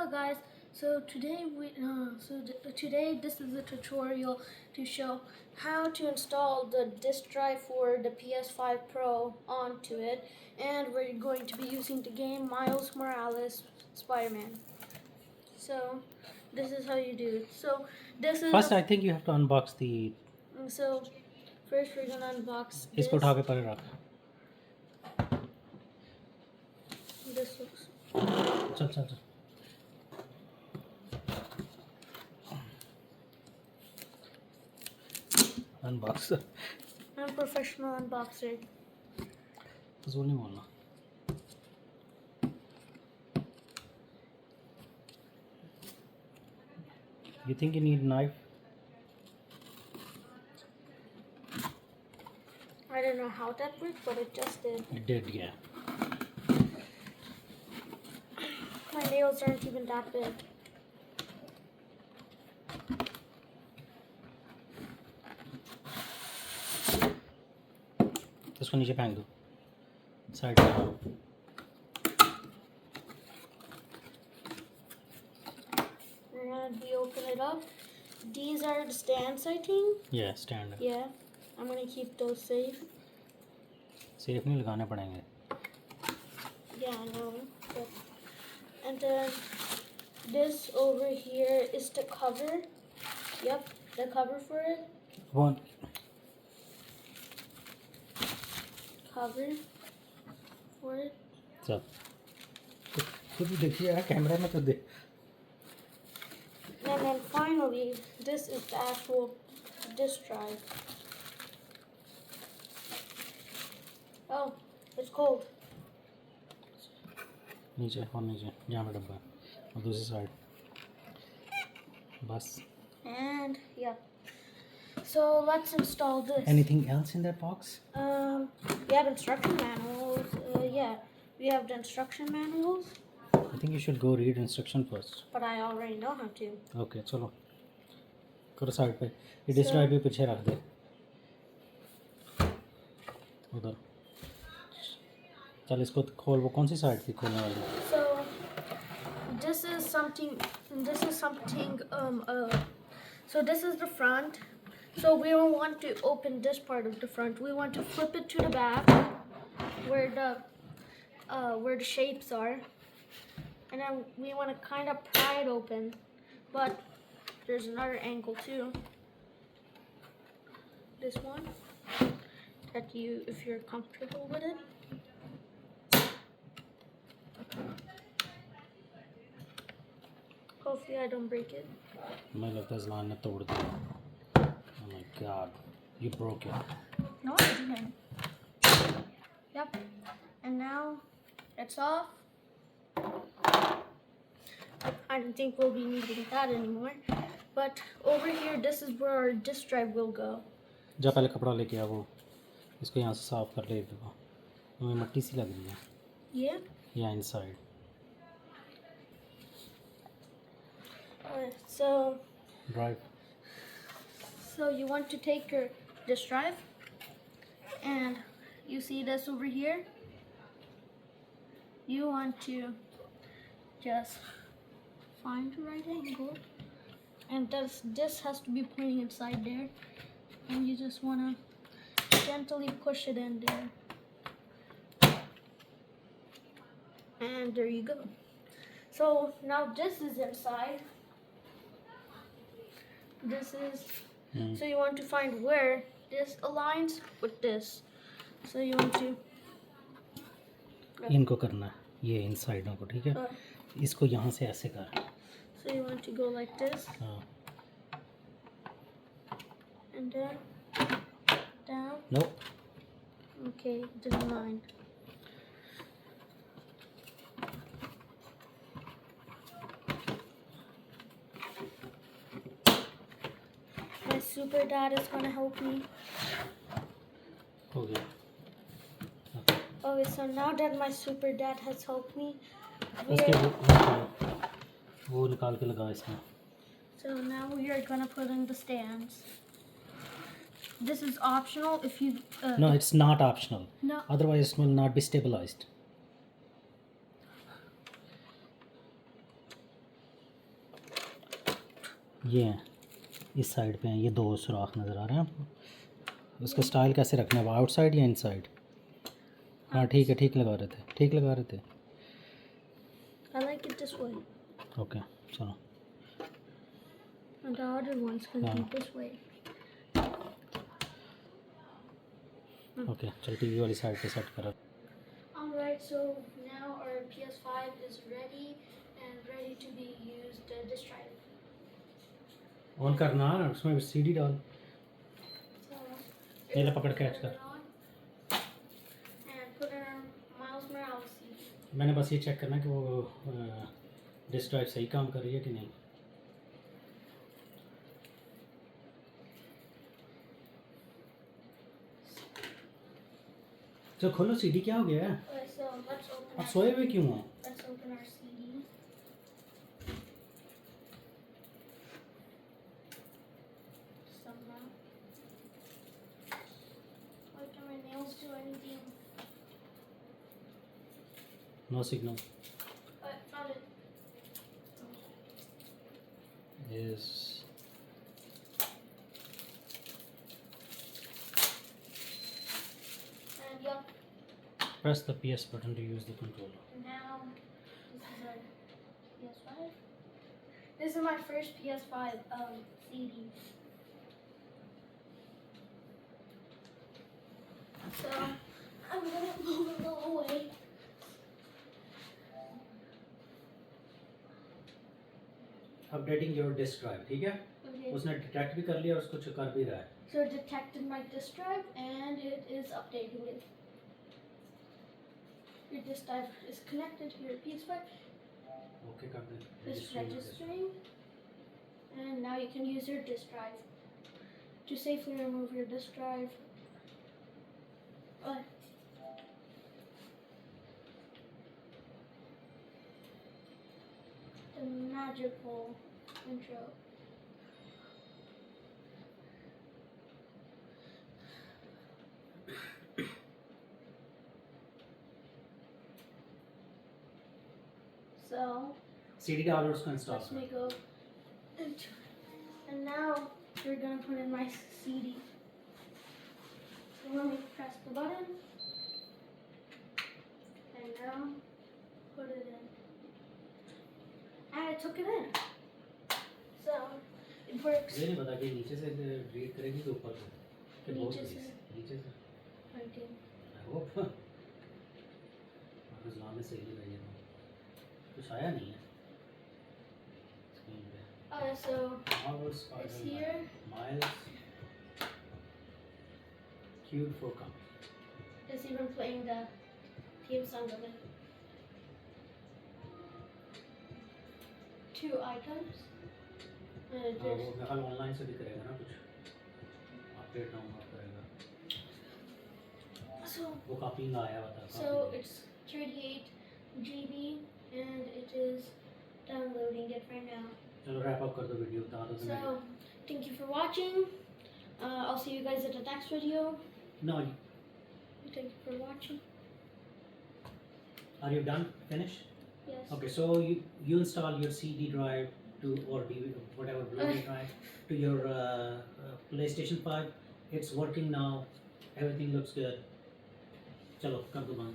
Hello guys. Today this is a tutorial to show how to install the disk drive for the PS5 Pro onto it, and we're going to be using the game Miles Morales Spider-Man. So this is how you do it. So this is First, I think you have to unbox the. so first we're gonna unbox this. इसको उठा के परे रख. This looks. चल चल चल. Unbox. I'm a professional unboxer. जोर नहीं बोलना. You think you need a knife? I don't know how that worked, but it just did. It did, yeah. My nails aren't even that big. इसको नीचे फेंक दो. साइड पे. And we open it up. These are the stands, I think. Yeah, stand. Yeah, I'm gonna keep those safe. Safe नहीं लगाने पड़ेंगे. Yeah, I know. And then this over here is the cover. Yep, the cover for it. One. Cover for it. चल. खुद भी देखिए यार camera में तो दे. And then finally, this is the actual disk drive. Oh, it's cold. नीचे और नीचे जहाँ पे डब्बा है और दूसरी साइड. बस. And yeah. So let's install this. Anything else in that box? We have instruction manuals. Yeah, we have the instruction manuals. I think you should go read instruction first. But I already know how to. Okay, चलो. करो side पे. ये disk drive भी पीछे रख दे. उधर. चल इसको खोल. वो कौन सी साइड थी खोलने वाली? So this is something. So this is the front. So we don't want to open this part of the front. We want to flip it to the back, where the shapes are, and then we want to kind of pry it open. But there's another angle too. This one, that if you're comfortable with it. Hopefully I don't break it. मुझे लगता है ज़लान ने तोड़ दिया. Oh my God, you broke it. No, I didn't. Yep. And now it's off. I don't think we'll be needing that anymore. But over here, this is where our disk drive will go. जा पहले कपड़ा लेके आ. वो इसको यहाँ से साफ कर ले. देखो हमें मट्टी सी लग रही है. Yeah. Yeah, inside. So Drive. So you want to take your disk drive, and you see this over here. You want to just find the right angle, and this has to be pointing inside there, and you just want to gently push it in there, and there you go. So now this is inside. This is. So you want to find where this aligns with this. So you want to. इनको करना है ये इन साइडों को. ठीक है. इसको यहाँ से ऐसे कर. So you want to go like this. हाँ. And then down. Nope. Okay, this is mine. My super dad is gonna help me. हो गया. Okay, so now that my super dad has helped me, उसके वो निकाल के लगा इसमें. so now we are gonna put in the stands. This is optional if you. No, it's not optional. No. Otherwise, it will not be stabilized. ये हैं, इस side पे हैं, ये दो सुराख नज़र आ रहे हैं आपको। उसका स्टाइल कैसे रखना है, आउटसाइड या इनसाइड? हाँ ठीक है, ठीक लगा रहे थे, ठीक लगा रहे थे। I like it this way. Okay चलो। And the other one's gonna be हाँ this way. ओके चल, टीवी वाली साइड पे सेट करो। Alright, so now our PS5 is ready and ready to be used disk drive. On करना, उसमें CD डाल। So, ये ले पकड़ के turn कर। it on and put in our Miles Morales CD. मैंने बस ये चेक करना कि वो डिस्क ड्राइव सही काम कर रही है कि नहीं। चलो खोलो, सीडी क्या हो गया है? Okay, so let's open आप सोए हुए क्यों हो? let's open our CD. Somehow. Why can my nails do anything? No signal I found it. Is And yep, press the PS button to use the controller. now this is our PS5. This is my first PS5 CD. So I'm gonna move it a little away. Updating your disk drive, ठीक है? Okay. उसने detect भी कर लिया और उसको कर भी रहा है। So it detected my disk drive and it is updating it. Your disk drive is connected to your PS5. Okay कर दे। It's registering. And now you can use your disk drive. To safely remove your disk drive. The magical intro. So CD डाल और उसको install let's कर। make a intro. And now we're gonna put in my CD. So let me press the button. And now put it in. And I took it in. So it works. ये नहीं पता कि नीचे से read करेगी कि ऊपर से, कि बहुत नीचे से। नीचे से। Okay. आई होप में सही लगा ये कुछ आया नहीं है स्क्रीन पे। So Marvel's it's Spider-Man, here. Miles, queued for coming. It's even playing the theme song of it. 2 items. And it हाँ, वो just मेरे ख्याल ऑनलाइन से भी करेगा ना, कुछ अपडेट डाउनलोड करेगा। so वो काफ़ी आया हुआ था। so it's 38 GB and it is downloading it right now. चलो रैप अप कर दो वीडियो, बता दो So thank you for watching. I'll see you guys at the next video. No, Thank you for watching. are you done? Finished? Yes. Okay, so you install your CD drive to or DVD, whatever Blu-ray drive to your PlayStation 5. It's working now. Everything looks good. चलो कर दो बंद।